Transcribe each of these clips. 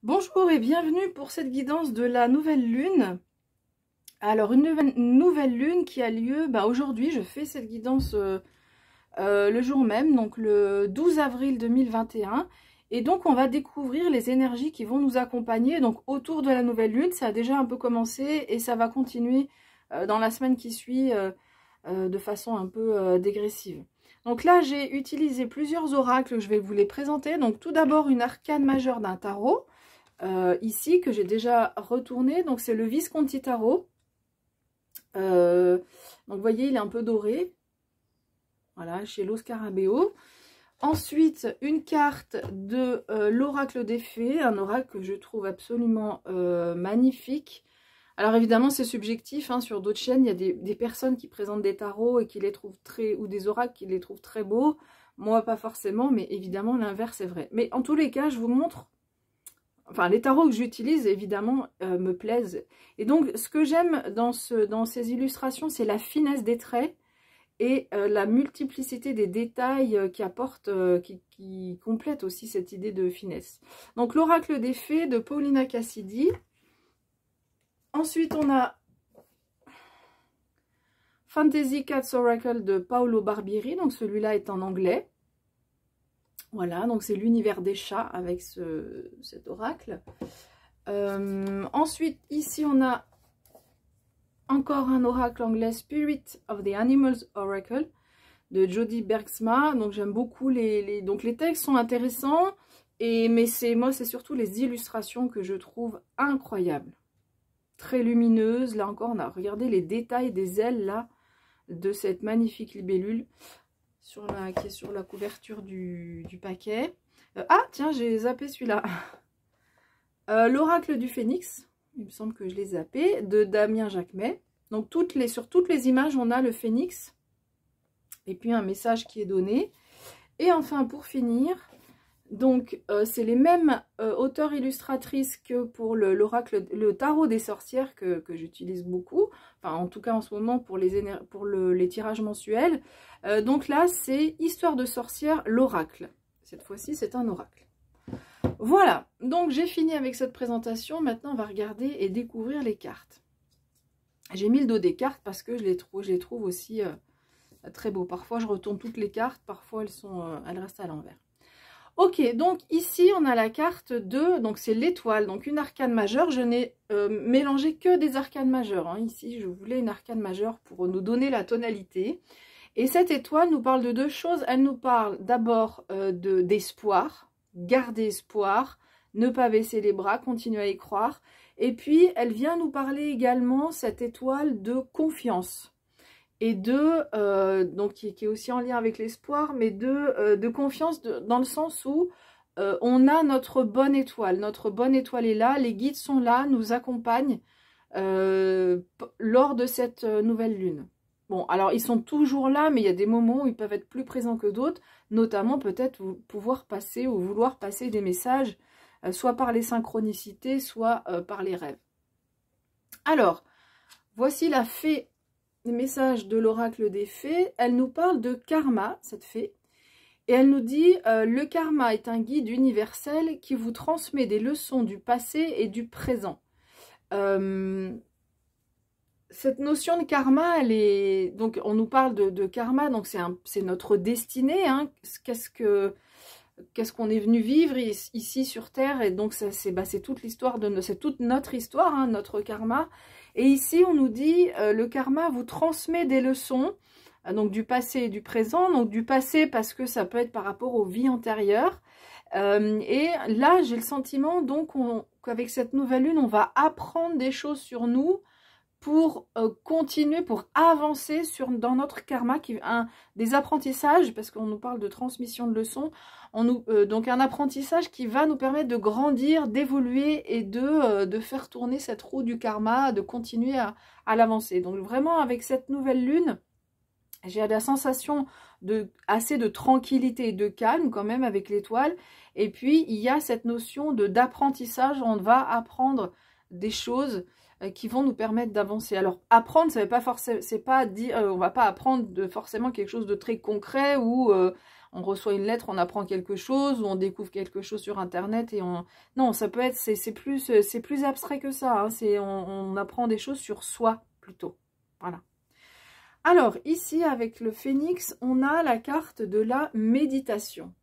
Bonjour et bienvenue pour cette guidance de la nouvelle lune. Alors une nouvelle lune qui a lieu aujourd'hui. Je fais cette guidance le jour même, donc le 12 avril 2021. Et donc on va découvrir les énergies qui vont nous accompagner donc autour de la nouvelle lune. Ça a déjà un peu commencé et ça va continuer dans la semaine qui suit de façon un peu dégressive. Donc là j'ai utilisé plusieurs oracles, je vais vous les présenter. Donc tout d'abord une arcane majeure d'un tarot. Ici que j'ai déjà retourné, donc c'est le Visconti Tarot. Donc vous voyez il est un peu doré, voilà, chez Lo Scarabeo. Ensuite une carte de l'oracle des fées, un oracle que je trouve absolument magnifique. Alors évidemment c'est subjectif, hein, sur d'autres chaînes il y a des personnes qui présentent des tarots et qui les trouvent ou des oracles qui les trouvent très beaux. Moi pas forcément, mais évidemment l'inverse est vrai. Mais en tous les cas je vous montre. Enfin, les tarots que j'utilise, évidemment, me plaisent. Et donc, ce que j'aime dans ces illustrations, c'est la finesse des traits et la multiplicité des détails qui apportent, qui complètent aussi cette idée de finesse. Donc, l'oracle des fées de Paulina Cassidy. Ensuite, on a Fantasy Cats Oracle de Paolo Barbieri. Donc, celui-là est en anglais. Voilà, donc c'est l'univers des chats avec cet oracle. Ensuite, ici, on a encore un oracle anglais, Spirit of the Animals Oracle, de Jody Bergsma. Donc, j'aime beaucoup donc les textes sont intéressants, mais moi, c'est surtout les illustrations que je trouve incroyables. Très lumineuses. Là encore, on a regardé les détails des ailes, là, de cette magnifique libellule. Qui est sur la couverture du paquet. Ah, tiens, j'ai zappé celui-là. L'oracle du phénix, il me semble que je l'ai zappé, de Damien Jacquemet. Donc, sur toutes les images, on a le phénix. Et puis, un message qui est donné. Et enfin, pour finir, donc, c'est les mêmes auteurs-illustratrices que pour le tarot des sorcières que j'utilise beaucoup. Enfin, en tout cas, en ce moment, pour les tirages mensuels. Donc là, c'est Histoire de sorcière, l'oracle. Cette fois-ci, c'est un oracle. Voilà, donc j'ai fini avec cette présentation. Maintenant, on va regarder et découvrir les cartes. J'ai mis le dos des cartes parce que je les trouve aussi très beaux. Parfois, je retourne toutes les cartes. Parfois, elles restent à l'envers. Ok, donc ici, on a la carte de... Donc, c'est l'étoile, donc une arcane majeure. Je n'ai mélangé que des arcanes majeures. Hein. Ici, je voulais une arcane majeure pour nous donner la tonalité. Et cette étoile nous parle de deux choses. Elle nous parle d'abord d'espoir, garder espoir, ne pas baisser les bras, continuer à y croire. Et puis, elle vient nous parler également, cette étoile, de confiance. Et donc qui est aussi en lien avec l'espoir, mais de confiance dans le sens où on a notre bonne étoile. Notre bonne étoile est là, les guides sont là, nous accompagnent lors de cette nouvelle lune. Bon, alors ils sont toujours là, mais il y a des moments où ils peuvent être plus présents que d'autres, notamment peut-être pouvoir passer ou vouloir passer des messages, soit par les synchronicités, soit par les rêves. Alors, voici la fée, le message de l'oracle des fées. Elle nous parle de karma, cette fée, et elle nous dit le karma est un guide universel qui vous transmet des leçons du passé et du présent. Cette notion de karma, donc on nous parle de karma, donc c'est notre destinée, hein. Qu'est-ce qu'on est venu vivre ici sur Terre, et donc c'est toute l'histoire c'est toute notre histoire, hein, notre karma. Et ici on nous dit le karma vous transmet des leçons, donc du passé et du présent. Donc du passé parce que ça peut être par rapport aux vies antérieures. Et là j'ai le sentiment donc qu'avec cette nouvelle lune on va apprendre des choses sur nous, pour continuer, pour avancer dans notre karma, des apprentissages, parce qu'on nous parle de transmission de leçons, donc un apprentissage qui va nous permettre de grandir, d'évoluer et de faire tourner cette roue du karma, de continuer à l'avancer. Donc vraiment avec cette nouvelle lune, j'ai la sensation assez de tranquillité et de calme quand même avec l'étoile. Et puis il y a cette notion d'apprentissage, on va apprendre des choses qui vont nous permettre d'avancer. Alors apprendre, ça veut pas forcément, c'est pas dire, on va pas apprendre forcément quelque chose de très concret où on reçoit une lettre, on apprend quelque chose, ou on découvre quelque chose sur Internet, et on... Non, ça peut être, c'est plus abstrait que ça, hein, on apprend des choses sur soi, plutôt. Voilà. Alors, ici, avec le phénix, on a la carte de la méditation.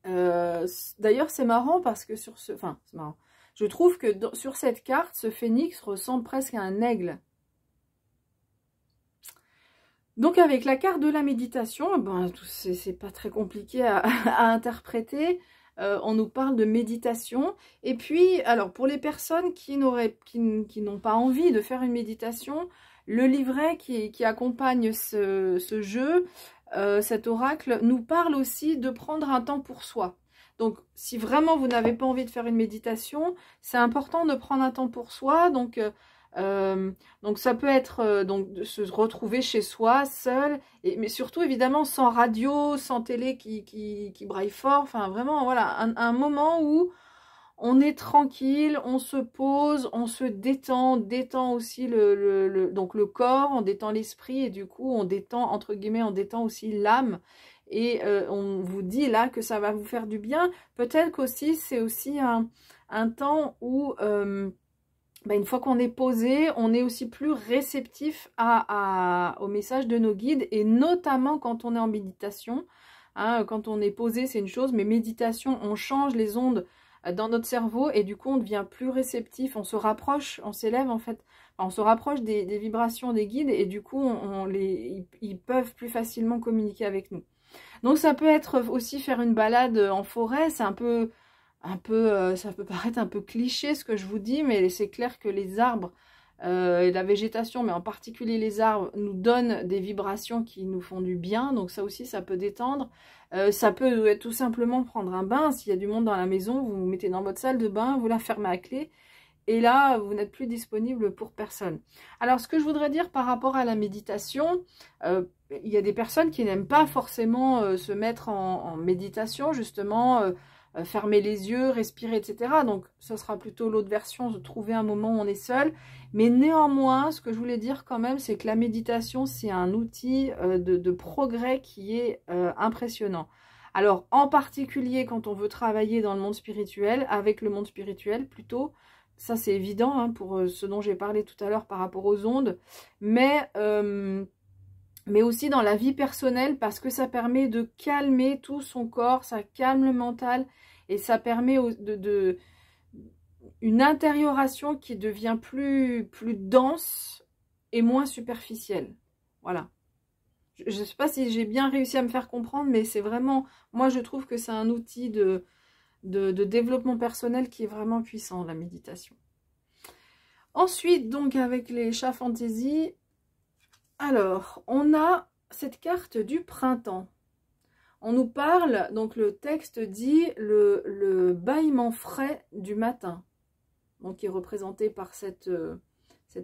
D'ailleurs, c'est marrant parce que sur ce... Enfin, c'est marrant. Je trouve que sur cette carte, ce phénix ressemble presque à un aigle. Donc, avec la carte de la méditation, ben, c'est pas très compliqué à interpréter. On nous parle de méditation. Et puis, alors, pour les personnes qui n'ont pas envie de faire une méditation, le livret qui accompagne ce jeu, cet oracle, nous parle aussi de prendre un temps pour soi. Donc, si vraiment vous n'avez pas envie de faire une méditation, c'est important de prendre un temps pour soi. Donc ça peut être donc de se retrouver chez soi, seul, mais surtout évidemment sans radio, sans télé qui braille fort. Enfin, vraiment, voilà, un moment où on est tranquille, on se pose, on se détend aussi donc le corps, on détend l'esprit, et du coup on détend, entre guillemets, on détend aussi l'âme. Et on vous dit là que ça va vous faire du bien. Peut-être qu'aussi c'est aussi un temps où une fois qu'on est posé, on est aussi plus réceptif au message de nos guides, et notamment quand on est en méditation. Hein, quand on est posé, c'est une chose, mais méditation, on change les ondes dans notre cerveau, et du coup on devient plus réceptif, on se rapproche, on s'élève en fait, on se rapproche des vibrations des guides, et du coup ils peuvent plus facilement communiquer avec nous. Donc ça peut être aussi faire une balade en forêt, c'est ça peut paraître un peu cliché ce que je vous dis, mais c'est clair que les arbres et la végétation, mais en particulier les arbres, nous donnent des vibrations qui nous font du bien, donc ça aussi ça peut détendre. Ça peut être tout simplement prendre un bain. S'il y a du monde dans la maison, vous vous mettez dans votre salle de bain, vous la fermez à clé, et là vous n'êtes plus disponible pour personne. Alors ce que je voudrais dire par rapport à la méditation, il y a des personnes qui n'aiment pas forcément se mettre en méditation, justement, fermer les yeux, respirer, etc. Donc ce sera plutôt l'autre version, de trouver un moment où on est seul. Mais néanmoins, ce que je voulais dire quand même, c'est que la méditation, c'est un outil de progrès qui est impressionnant. Alors en particulier quand on veut travailler dans le monde spirituel, avec le monde spirituel plutôt, ça c'est évident, hein, pour ce dont j'ai parlé tout à l'heure par rapport aux ondes, mais aussi dans la vie personnelle, parce que ça permet de calmer tout son corps, ça calme le mental, et ça permet une intérioration qui devient plus dense et moins superficielle. Voilà. Je ne sais pas si j'ai bien réussi à me faire comprendre, mais c'est vraiment, moi je trouve que c'est un outil de développement personnel qui est vraiment puissant, la méditation. Ensuite, donc avec les chats fantasy, alors on a cette carte du printemps. On nous parle, donc le texte dit le bâillement frais du matin, donc qui est représenté par cette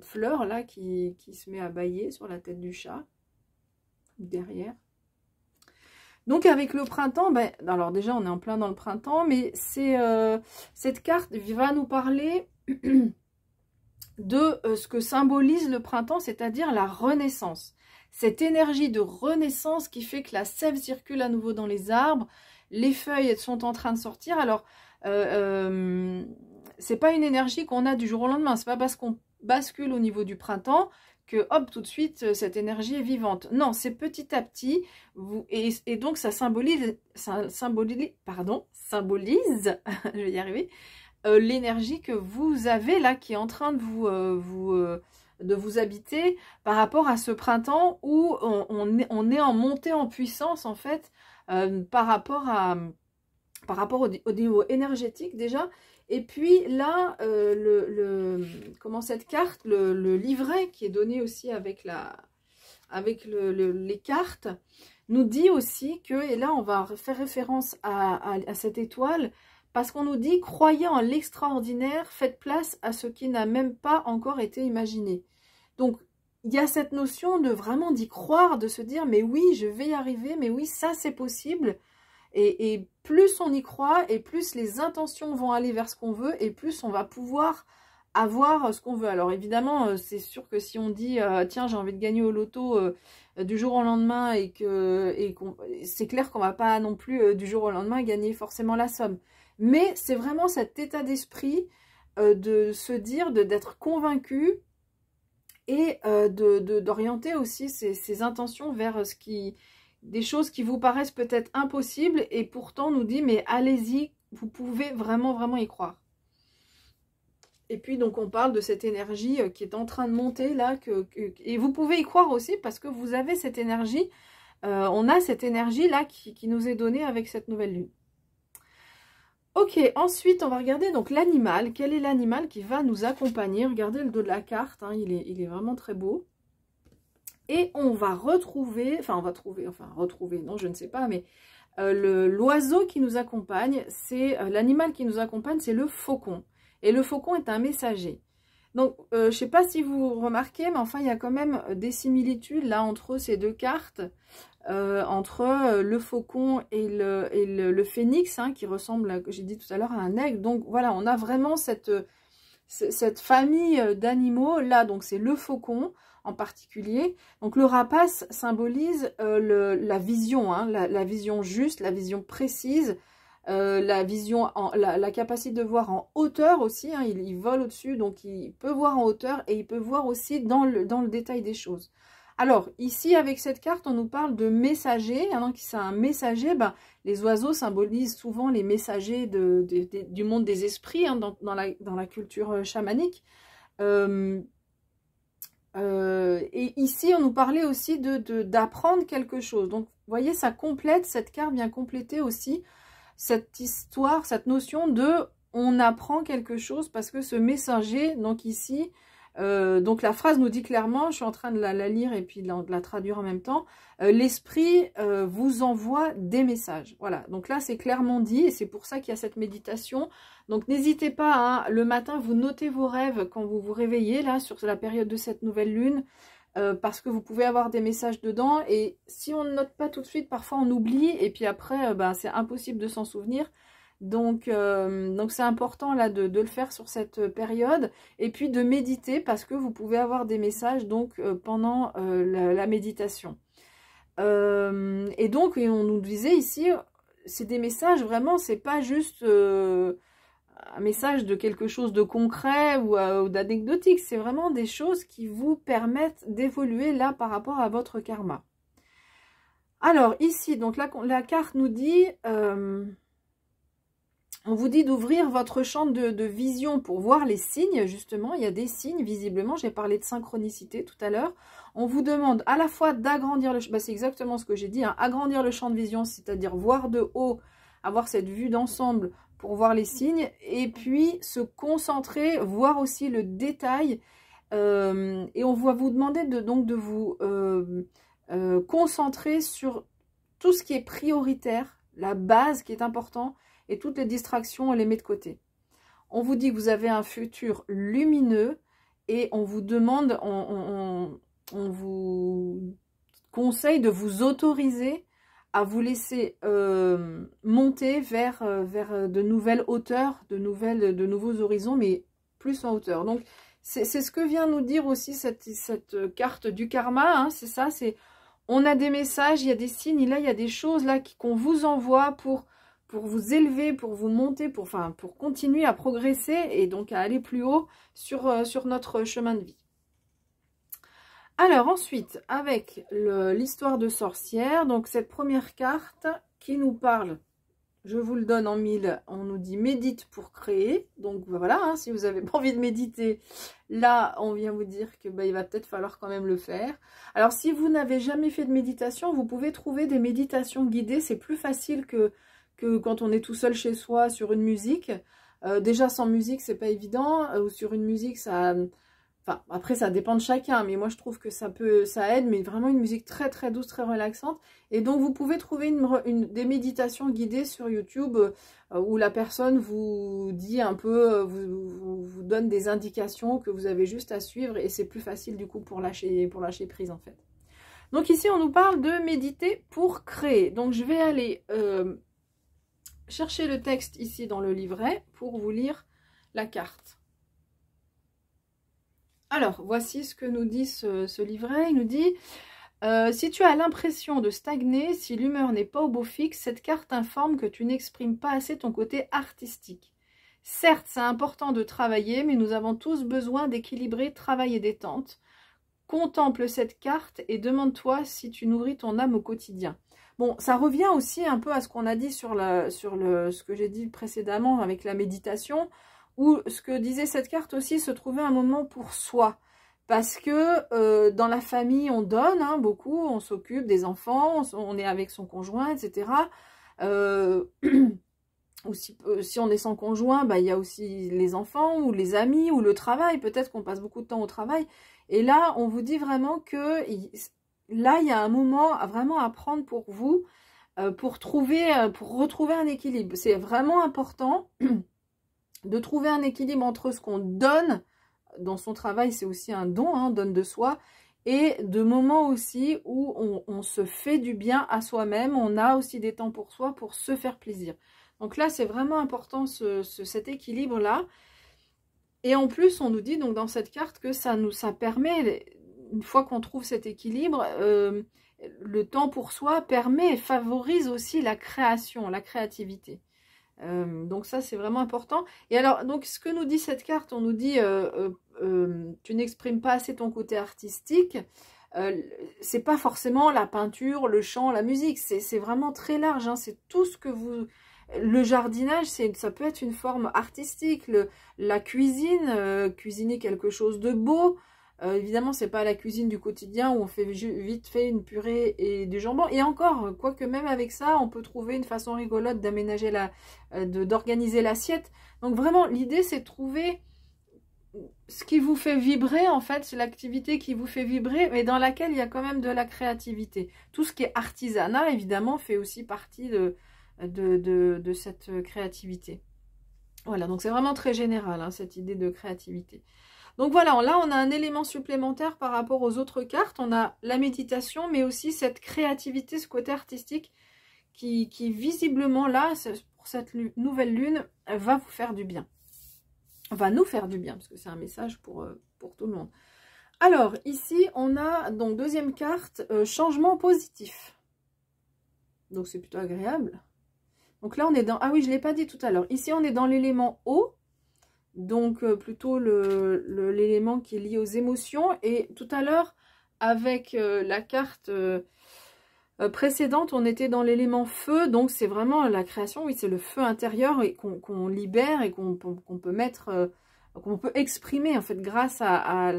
fleur là qui se met à bâiller sur la tête du chat, derrière. Donc avec le printemps, alors déjà on est en plein dans le printemps, mais cette carte va nous parler de ce que symbolise le printemps, c'est-à-dire la renaissance. Cette énergie de renaissance qui fait que la sève circule à nouveau dans les arbres, les feuilles sont en train de sortir. Alors, c'est pas une énergie qu'on a du jour au lendemain, c'est pas parce qu'on bascule au niveau du printemps que hop, tout de suite, cette énergie est vivante. Non, c'est petit à petit, et donc ça symbolise, je vais y arriver, l'énergie que vous avez là, qui est en train de vous habiter par rapport à ce printemps où on est en montée en puissance en fait, par rapport au niveau énergétique déjà. Et puis là, cette carte, le livret qui est donné aussi avec les cartes, nous dit aussi que, et là on va faire référence à cette étoile, parce qu'on nous dit, croyez en l'extraordinaire, faites place à ce qui n'a même pas encore été imaginé. Donc, il y a cette notion de vraiment d'y croire, de se dire, mais oui, je vais y arriver, mais oui, ça c'est possible. Et plus on y croit, et plus les intentions vont aller vers ce qu'on veut, et plus on va pouvoir avoir ce qu'on veut. Alors évidemment, c'est sûr que si on dit tiens, j'ai envie de gagner au loto du jour au lendemain c'est clair qu'on va pas non plus du jour au lendemain gagner forcément la somme. Mais c'est vraiment cet état d'esprit de se dire, d'être convaincu et d'orienter aussi ses intentions vers des choses qui vous paraissent peut-être impossibles et pourtant nous dit mais allez-y, vous pouvez vraiment vraiment y croire. Et puis donc on parle de cette énergie qui est en train de monter là, et vous pouvez y croire aussi parce que vous avez cette énergie, on a cette énergie là qui nous est donnée avec cette nouvelle lune. Ok, ensuite on va regarder donc l'animal. Quel est l'animal qui va nous accompagner? Regardez le dos de la carte, hein, il est vraiment très beau. Et on va retrouver, non je ne sais pas, mais l'oiseau qui nous accompagne, c'est l'animal qui nous accompagne, c'est le faucon. Et le faucon est un messager. Donc je ne sais pas si vous remarquez, mais enfin il y a quand même des similitudes là entre ces deux cartes. Entre le faucon et le phénix, hein, qui ressemble, j'ai dit tout à l'heure, à un aigle. Donc voilà, on a vraiment cette famille d'animaux. Là, donc c'est le faucon en particulier. Donc le rapace symbolise la vision, hein, la vision juste, la vision précise, la vision, la capacité de voir en hauteur aussi. Hein, il vole au-dessus, donc il peut voir en hauteur et il peut voir aussi dans le détail des choses. Alors, ici, avec cette carte, on nous parle de messager. Alors, c'est un messager, ben, les oiseaux symbolisent souvent les messagers du monde des esprits, hein, dans la culture chamanique. Et ici, on nous parlait aussi d'apprendre quelque chose. Donc, vous voyez, ça complète, cette carte vient compléter aussi cette histoire, cette notion de on apprend quelque chose parce que ce messager, donc ici... donc la phrase nous dit clairement, je suis en train de la lire et puis de la traduire en même temps, l'esprit vous envoie des messages. Voilà, donc là c'est clairement dit et c'est pour ça qu'il y a cette méditation. Donc n'hésitez pas, hein, le matin vous notez vos rêves quand vous vous réveillez là sur la période de cette nouvelle lune, parce que vous pouvez avoir des messages dedans et si on ne note pas tout de suite, parfois on oublie et puis après ben, c'est impossible de s'en souvenir. Donc c'est important là de le faire sur cette période et puis de méditer parce que vous pouvez avoir des messages donc pendant la méditation. Et donc on nous disait ici, c'est des messages vraiment, c'est pas juste un message de quelque chose de concret ou d'anecdotique, c'est vraiment des choses qui vous permettent d'évoluer là par rapport à votre karma. Alors ici, donc la carte nous dit... on vous dit d'ouvrir votre champ de vision pour voir les signes, justement. Il y a des signes, visiblement. J'ai parlé de synchronicité tout à l'heure. On vous demande à la fois d'agrandir le... Bah, c'est exactement ce que j'ai dit, hein, agrandir le champ de vision, c'est-à-dire voir de haut, avoir cette vue d'ensemble pour voir les signes. Et puis, se concentrer, voir aussi le détail. Et on va vous demander donc de vous concentrer sur tout ce qui est prioritaire, la base qui est important. Et toutes les distractions, on les met de côté. On vous dit que vous avez un futur lumineux et on vous demande, on vous conseille de vous autoriser à vous laisser monter vers de nouvelles hauteurs, de nouveaux horizons, mais plus en hauteur. Donc, c'est ce que vient nous dire aussi cette carte du karma, hein, c'est ça, on a des messages, il y a des signes, là, il y a des choses là qu'on vous envoie pour vous élever, pour vous monter, pour continuer à progresser et donc à aller plus haut sur notre chemin de vie. Alors ensuite, avec l'histoire de sorcière, donc cette première carte qui nous parle, je vous le donne en 1000, on nous dit médite pour créer. Donc voilà, hein, si vous n'avez pas envie de méditer, là on vient vous dire que il va peut-être falloir quand même le faire. Alors si vous n'avez jamais fait de méditation, vous pouvez trouver des méditations guidées, c'est plus facile que quand on est tout seul chez soi sur une musique. Déjà sans musique c'est pas évident, ou sur une musique ça... Enfin après ça dépend de chacun, mais moi je trouve que ça aide, mais vraiment une musique très très douce, très relaxante. Et donc vous pouvez trouver des méditations guidées sur YouTube où la personne vous dit un peu, vous donne des indications que vous avez juste à suivre et c'est plus facile du coup pour lâcher prise en fait. Donc ici on nous parle de méditer pour créer. Donc je vais aller... cherchez le texte ici dans le livret pour vous lire la carte. Alors, voici ce que nous dit ce livret. Il nous dit si tu as l'impression de stagner, si l'humeur n'est pas au beau fixe, cette carte informe que tu n'exprimes pas assez ton côté artistique. Certes, c'est important de travailler, mais nous avons tous besoin d'équilibrer travail et détente. Contemple cette carte et demande-toi si tu nourris ton âme au quotidien. Bon, ça revient aussi un peu à ce qu'on a dit ce que j'ai dit précédemment avec la méditation, où ce que disait cette carte aussi, se trouver un moment pour soi. Parce que dans la famille, on donne beaucoup, on s'occupe des enfants, on est avec son conjoint, etc. Ou si on est sans conjoint, bah, il y a aussi les enfants ou les amis ou le travail. Peut-être qu'on passe beaucoup de temps au travail. Et là, on vous dit vraiment que là, il y a un moment vraiment à prendre pour vous, pour retrouver un équilibre. C'est vraiment important de trouver un équilibre entre ce qu'on donne dans son travail, c'est aussi un don, on donne de soi, et de moments aussi où on se fait du bien à soi-même, on a aussi des temps pour soi, pour se faire plaisir. Donc là, c'est vraiment important cet équilibre-là. Et en plus, on nous dit donc dans cette carte que ça permet, une fois qu'on trouve cet équilibre, le temps pour soi permet et favorise aussi la création, la créativité. Donc ça, c'est vraiment important. Et alors, donc ce que nous dit cette carte, on nous dit tu n'exprimes pas assez ton côté artistique. C'est pas forcément la peinture, le chant, la musique. C'est vraiment très large. C'est tout ce que vous... Le jardinage, ça peut être une forme artistique. La cuisine, cuisiner quelque chose de beau. Évidemment, c'est pas la cuisine du quotidien où on fait vite fait une purée et du jambon. Et encore, quoique même avec ça, on peut trouver une façon rigolote d'aménager d'organiser l'assiette. Donc vraiment, l'idée, c'est de trouver ce qui vous fait vibrer, en fait, c'est l'activité qui vous fait vibrer, mais dans laquelle il y a quand même de la créativité. Tout ce qui est artisanat, évidemment, fait aussi partie de cette créativité. Voilà, donc c'est vraiment très général, cette idée de créativité. Donc voilà, là on a un élément supplémentaire par rapport aux autres cartes. On a la méditation, mais aussi cette créativité, ce côté artistique qui visiblement là, pour cette nouvelle lune, va vous faire du bien. Va nous faire du bien, parce que c'est un message pour tout le monde. Alors, ici, on a donc deuxième carte, changement positif. Donc c'est plutôt agréable. Donc là, on est dans... Ah oui, je ne l'ai pas dit tout à l'heure. Ici, on est dans l'élément eau. Donc, plutôt l'élément qui est lié aux émotions. Et tout à l'heure, avec la carte précédente, on était dans l'élément feu. Donc, c'est vraiment la création. Oui, c'est le feu intérieur et qu'on libère et qu'on peut mettre... qu'on peut exprimer, en fait, grâce à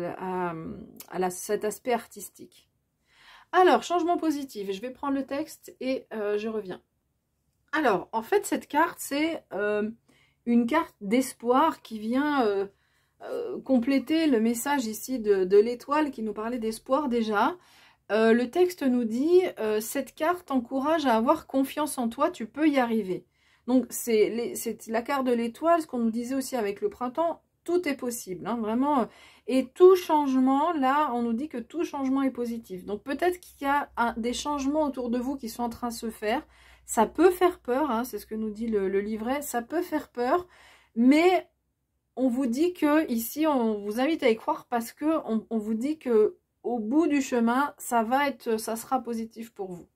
cet aspect artistique. Alors, changement positif. Je vais prendre le texte et je reviens. Alors, en fait, cette carte, c'est une carte d'espoir qui vient compléter le message ici de l'étoile qui nous parlait d'espoir déjà. Le texte nous dit cette carte t'encourage à avoir confiance en toi, tu peux y arriver. Donc, c'est la carte de l'étoile, ce qu'on nous disait aussi avec le printemps, tout est possible, vraiment. Et tout changement, là, on nous dit que tout changement est positif. Donc, peut-être qu'il y a des changements autour de vous qui sont en train de se faire. Ça peut faire peur, c'est ce que nous dit le livret, ça peut faire peur, mais on vous dit que ici, on vous invite à y croire parce que on vous dit que au bout du chemin, ça sera positif pour vous.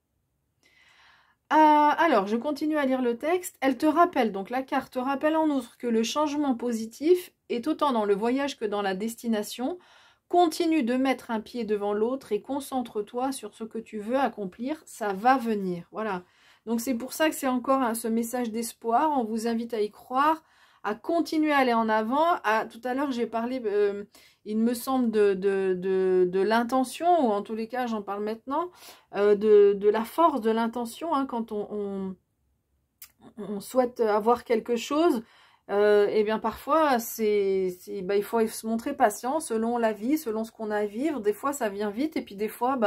Alors, je continue à lire le texte. Elle te rappelle, donc la carte te rappelle en outre que le changement positif est autant dans le voyage que dans la destination. Continue de mettre un pied devant l'autre et concentre-toi sur ce que tu veux accomplir, ça va venir. Voilà. Donc c'est pour ça que c'est encore ce message d'espoir. On vous invite à y croire, à continuer à aller en avant. Tout à l'heure, j'ai parlé, il me semble, de l'intention, ou en tous les cas, j'en parle maintenant, de la force de l'intention. Quand on souhaite avoir quelque chose, et bien parfois, il faut se montrer patient selon la vie, selon ce qu'on a à vivre. Des fois, ça vient vite, et puis des fois,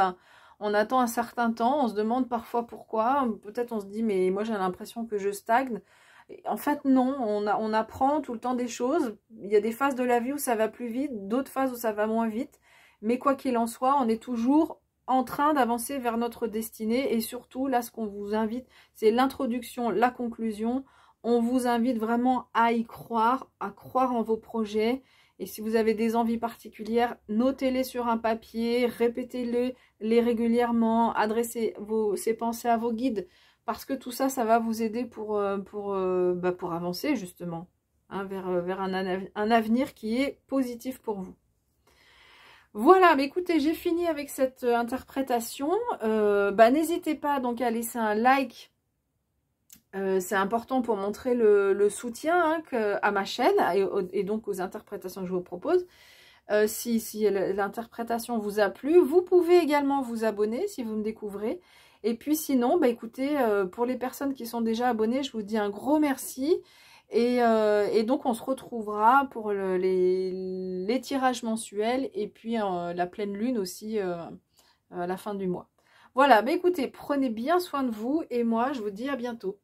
on attend un certain temps, on se demande parfois pourquoi. Peut-être on se dit, mais moi j'ai l'impression que je stagne. Et en fait, non, on apprend tout le temps des choses. Il y a des phases de la vie où ça va plus vite, d'autres phases où ça va moins vite. Mais quoi qu'il en soit, on est toujours en train d'avancer vers notre destinée. Et surtout, là, ce qu'on vous invite, c'est l'introduction, la conclusion. On vous invite vraiment à y croire, à croire en vos projets Et si vous avez des envies particulières, notez-les sur un papier, répétez-les régulièrement, adressez ces pensées à vos guides, parce que tout ça, ça va vous aider pour avancer justement, hein, vers un avenir qui est positif pour vous. Voilà, mais écoutez, j'ai fini avec cette interprétation. N'hésitez pas donc à laisser un like. C'est important pour montrer le soutien à ma chaîne et donc aux interprétations que je vous propose. Si l'interprétation vous a plu, vous pouvez également vous abonner si vous me découvrez. Et puis sinon, écoutez, pour les personnes qui sont déjà abonnées, je vous dis un gros merci. Et donc on se retrouvera pour les tirages mensuels et puis la pleine lune aussi à la fin du mois. Voilà, écoutez, prenez bien soin de vous et moi je vous dis à bientôt.